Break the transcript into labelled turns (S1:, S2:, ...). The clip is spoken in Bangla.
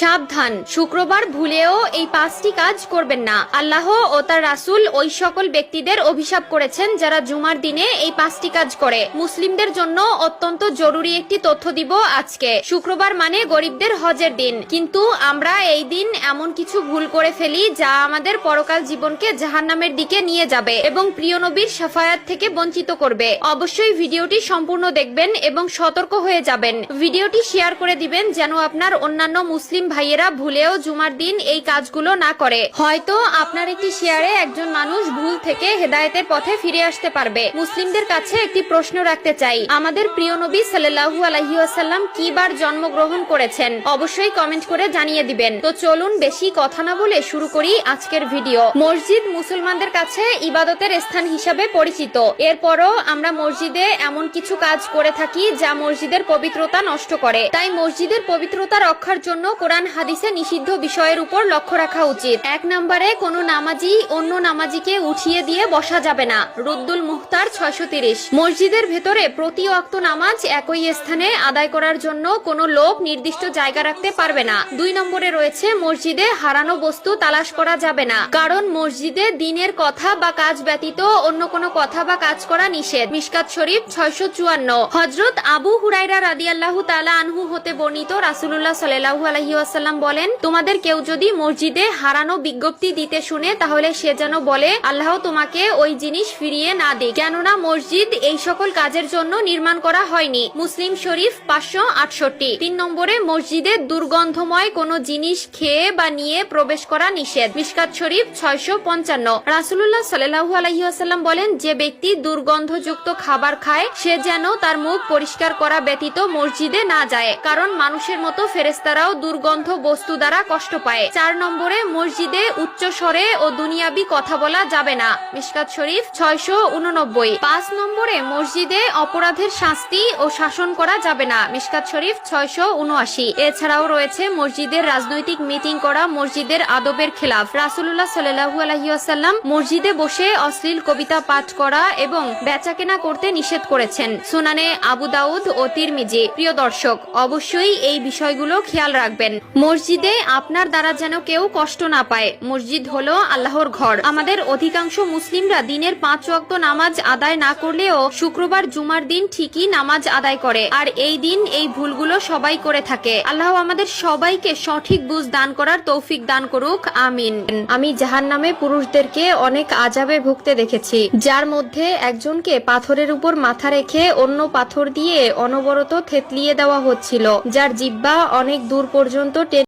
S1: সাবধান, শুক্রবার ভুলেও এই 5টি কাজ করবেন না। আল্লাহ ও তার রাসূল ওই সকল ব্যক্তিদের অভিশাপ করেছেন যারা জুমার দিনে এই 5টি কাজ করে। মুসলিমদের জন্য অত্যন্ত জরুরি একটি তথ্য দিব আজকে। শুক্রবার মানে গরিবদের হজের দিন, কিন্তু আমরা এই দিন এমন কিছু ভুল করে ফেলি যা আমাদের পরকাল জীবনকে জাহান্নামের দিকে নিয়ে যাবে এবং প্রিয় নবীর শাফায়াত থেকে বঞ্চিত করবে। অবশ্যই ভিডিওটি সম্পূর্ণ দেখবেন এবং সতর্ক হয়ে যাবেন। ভিডিওটি শেয়ার করে দিবেন যেন আপনার অন্যান্য মুসলিম ভাইয়েরা ভুলেও জুমার দিন এই কাজগুলো না করে। হয়তো আপনার একটি শেয়ারে একজন মানুষ ভুল থেকে হেদায়েতের পথে ফিরে আসতে পারবে। মুসলিমদের কাছে একটি প্রশ্ন রাখতে চাই, আমাদের প্রিয় নবী সাল্লাল্লাহু আলাইহি ওয়াসাল্লাম কি বার জন্মগ্রহণ করেছেন? অবশ্যই কমেন্ট করে জানিয়ে দিবেন। তো চলুন বেশি কথা না বলে শুরু করি আজকের ভিডিও। মসজিদ মুসলমানদের কাছে ইবাদতের স্থান হিসাবে পরিচিত। এরপরও আমরা মসজিদে এমন কিছু কাজ করে থাকি যা মসজিদের পবিত্রতা নষ্ট করে। তাই মসজিদের পবিত্রতা রক্ষার জন্য কোরআন হাদিসে নিষিদ্ধ বিষয়ের উপর লক্ষ্য রাখা উচিত। 1 নম্বরে কোনো নামাজি অন্য নামাজিকে উঠিয়ে দিয়ে বসা যাবে না। রুদ্দুল মুখতার 630। মসজিদের ভেতরে প্রতি ওয়াক্ত নামাজ একই স্থানে আদায় করার জন্য কোনো লোক নির্দিষ্ট জায়গা রাখতে পারবে না। 2 নম্বরে রয়েছে মসজিদে হারানো বস্তু তালাশ করা যাবে না, কারণ মসজিদে দ্বীনের কথা বা কাজ ব্যতীত অন্য কোনো কথা বা কাজ করা নিষেধ। মিশকাত শরীফ 654। হযরত আবু হুরায়রা রাদিয়াল্লাহু তাআলা আনহু হতে বর্ণিত, রাসূলুল্লাহ সাল্লাল্লাহু আলাইহি ওয়াসাল্লাম বলেন, তোমাদের কেউ যদি মসজিদে হারানো বিজ্ঞপ্তি দিতে শুনে তাহলে সে যেন বলে, আল্লাহ তোমাকে ওই জিনিস ফিরিয়ে না দিক, কেননা মসজিদ এই সকল কাজের জন্য নির্মাণ করা হয়নি। মুসলিম শরীফ 568। 3 নম্বরে মসজিদে দুর্গন্ধময় কোনো জিনিস খেয়ে বা নিয়ে প্রবেশ করা নিষেধ। মিশকাত শরীফ 655। রাসূলুল্লাহ সাল্লাল্লাহু আলাইহি ওয়াসাল্লাম বলেন, যে ব্যক্তি দুর্গন্ধযুক্ত খাবার খায় সে যেন তার মুখ পরিষ্কার করা ব্যতীত মসজিদে না যায়, কারণ মানুষের মতো ফেরেশতারাও দুর্গন্ধ বস্তু দ্বারা কষ্ট পায়। 4 নম্বরে মসজিদে উচ্চ স্বরে ও দুনিয়াবি কথা বলা যাবে না। মিশকাত শরীফ 689। 5 নম্বরে মসজিদে অপরাধের শাস্তি ও শাসন করা যাবে না। মিশকাত শরীফ 679। এছাড়াও রয়েছে মসজিদের রাজনৈতিক মিটিং করা মসজিদের আদবের খেলাফ। রাসূলুল্লাহ সাল্লাল্লাহু আলাইহি ওয়াসাল্লাম মসজিদে বসে অশ্লীল কবিতা পাঠ করা এবং বেচাকেনা করতে নিষেধ করেছেন। সুনানে আবু দাউদ ও তিরমিজি। প্রিয় দর্শক, অবশ্যই এই বিষয়গুলো খেয়াল রাখবেন। মসজিদে আপনার দ্বারা যেন কেউ কষ্ট না পায়। মসজিদ হলো আল্লাহর ঘর। আমাদের অধিকাংশ মুসলিমরা দিনের 5 ওয়াক্ত নামাজ আদায় না করলেও শুক্রবার জুমার দিন ঠিকই নামাজ আদায় করে, আর এই দিন এই ভুলগুলো সবাই করে থাকে। আল্লাহ আমাদের সবাইকে সঠিক বুঝ দান করার তৌফিক দান করুক, আমিন। আমি জাহান্নামে পুরুষদেরকে অনেক আযাবে ভুগতে দেখেছি, যার মধ্যে একজনকে পাথরের উপর মাথা রেখে অন্য পাথর দিয়ে অনবরত থেতলিয়ে দেওয়া হচ্ছিল, যার জিহ্বা অনেক দূর পর্যন্ত